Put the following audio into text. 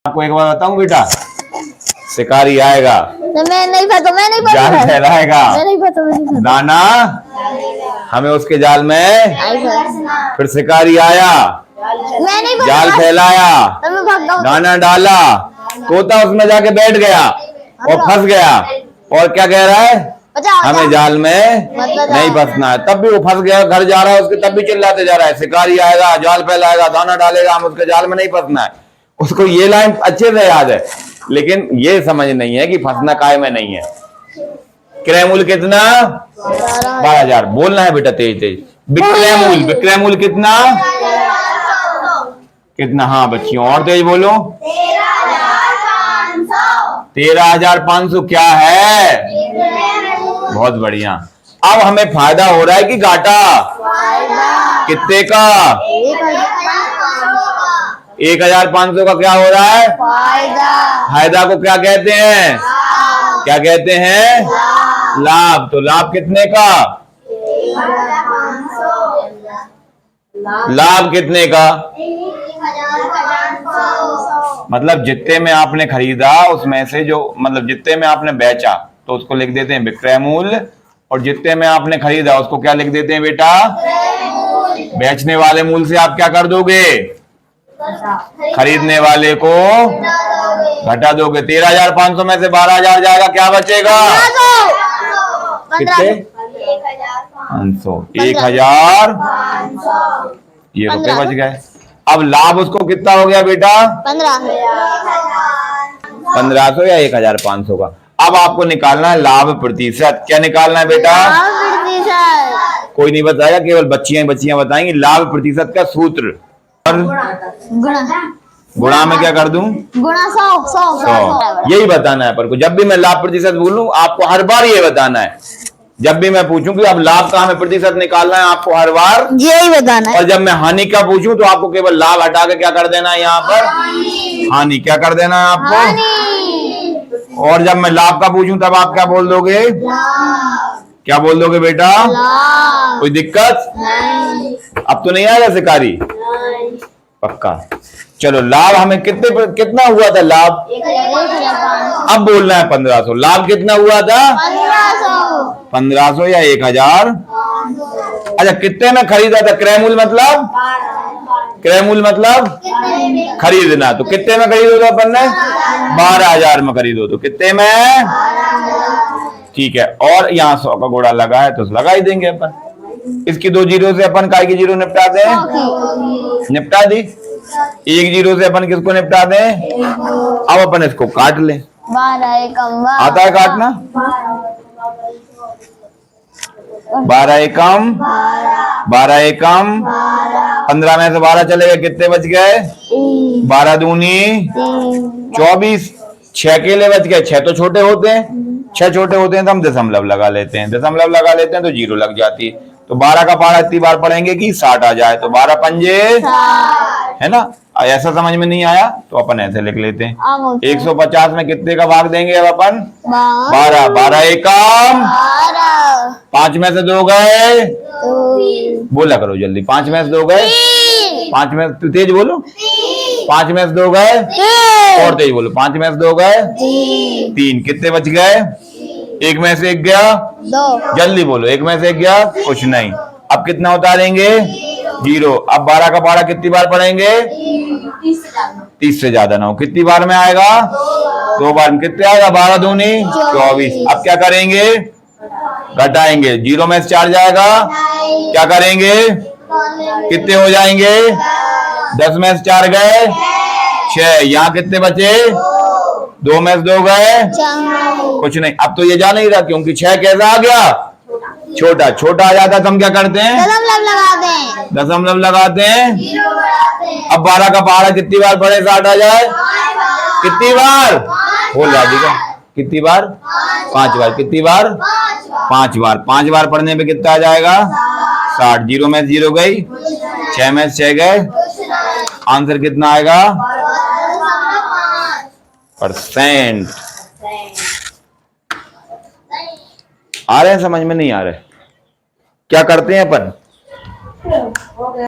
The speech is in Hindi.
आपको एक बार बताऊं बेटा, शिकारी आएगा मैं नहीं पता जाल फैलाएगा, दाना हमें उसके जाल में, फिर शिकारी आया जाल फैलाया, दाना डाला, तोता उसमें जाके बैठ गया और फंस गया, और क्या कह रहा है, हमें जाल में नहीं फंसना है। तब भी वो फंस गया, घर जा रहा है उसके, तब भी चिल्लाते जा रहा है, शिकारी आएगा जाल फैलाएगा दाना डालेगा, हम उसके जाल में नहीं फंसना है। उसको ये लाइन अच्छे से याद है, लेकिन ये समझ नहीं है कि फंसना काय में नहीं है। विक्रयमूल्य कितना? 12,000। बोलना है बेटा तेज तेज। विक्रयमूल्य कितना? कितना? हाँ बच्चियों और तेज बोलो। 13,500 क्या है? बहुत बढ़िया। अब हमें फायदा हो रहा है कि घाटा? कितने का? 1,500 का क्या हो रहा है? फायदा को क्या कहते हैं? क्या कहते हैं? लाभ। तो लाभ कितने का? लाभ कितने का? मतलब जितने में आपने खरीदा उसमें से जो, मतलब जितने में आपने बेचा तो उसको लिख देते हैं विक्रय मूल्य, और जितने में आपने खरीदा उसको क्या लिख देते हैं बेटा? बेचने वाले मूल्य से आप क्या कर दोगे? खरीदने वाले को घटा दोगे। 13,500 में से 12,000 जाएगा, क्या बचेगा? कितने? 500। 1,000 ये रुपए बच गए। अब लाभ उसको कितना हो गया बेटा? 1500 या 1,500 का। अब आपको निकालना है लाभ प्रतिशत। क्या निकालना है बेटा? कोई नहीं बताएगा, केवल बच्चियां बताएंगी लाभ प्रतिशत का सूत्र। और गुणा में क्या कर दूं? गुणा 100। यही बताना है पर को। जब भी मैं लाभ प्रतिशत बोलूं आपको हर बार ये बताना है। जब भी मैं पूछूं कि अब लाभ का हमें प्रतिशत निकालना है, आपको हर बार यही बताना है। और जब मैं हानि का पूछूं तो आपको केवल लाभ हटा के क्या कर देना है? यहाँ पर हानि। क्या कर देना है आपको? और जब मैं लाभ का पूछूं तब आप क्या बोल दोगे? क्या बोल दोगे बेटा? कोई दिक्कत? अब तो नहीं आएगा शिकारी? पक्का। चलो लाभ हमें कितना हुआ था लाभ? अब बोलना है 1500। लाभ कितना हुआ था? 1500 या 1,000। अच्छा कितने में खरीदा था? क्रय मूल्य मतलब? क्रय मूल्य मतलब खरीदना। तो कितने में खरीदो तो अपन ने? 12,000 में खरीदो तो कितने में? ठीक है। और यहाँ 100 का घोड़ा लगा है तो लगा ही देंगे अपन। इसकी 2 जीरो से अपन काय की जीरो निपटा दें? निपटा दी। 1 जीरो से अपन किसको निपटा दें? अब अपन इसको काट लें। आता है काटना? 12 एकम 15 में से 12 चले गए, कितने बच गए? 12 दूनी 24। 6 केले बच गए। 6 तो छोटे होते हैं, 6 छोटे होते हैं तो हम दशमलव लगा लेते हैं। दशमलव लगा लेते हैं तो जीरो लग जाती है। तो 12 का पहाड़ा इतनी बार पढ़ेंगे कि 60 आ जाए। तो 12 पंजे है ना? ऐसा समझ में नहीं आया तो अपन ऐसे लिख लेते हैं। 150 में कितने का भाग देंगे अब अपन? 12। 12 एकम 5 में से 2 गए। बोला करो जल्दी। 5 में से 2 गए। 5 में तो तेज बोलो। 5 में से 2 गए। और तेज बोलो। 5 में से 2 गए 3। कितने बच गए? 1 में से 1 गया 2। जल्दी बोलो। 1 में से 1 गया कुछ नहीं। अब कितना उतारेंगे? 0। अब 12 का पहाड़ा कितनी बार पढ़ेंगे? 30 से ज्यादा ना हो। कितनी बार में आएगा? 2 बार में। कितने आएगा? 12 दूनी 24। अब क्या करेंगे? घटाएंगे। 0 में से 4 जाएगा। क्या करेंगे? कितने हो जाएंगे? 10 में से 4 गए 6। यहाँ कितने बचे? 2 में से 2 गए कुछ नहीं। अब तो ये जा नहीं रहा क्योंकि 6 कैसा आ गया? छोटा। छोटा आ जाता तो हम क्या करते हैं? दशमलव लगाते हैं। अब 12 का पहाड़ा कितनी बार पढ़े 60 आ जाए? कितनी बार? बोल राधिका कितनी बार? 5 बार। कितनी बार? 5 बार। 5 बार पढ़ने पे कितना आ जाएगा? 60। 0 में से 0 गई। 6 में से 6 गए। आंसर कितना आएगा? %। आ रहे हैं? समझ में नहीं आ रहे? क्या करते हैं अपन?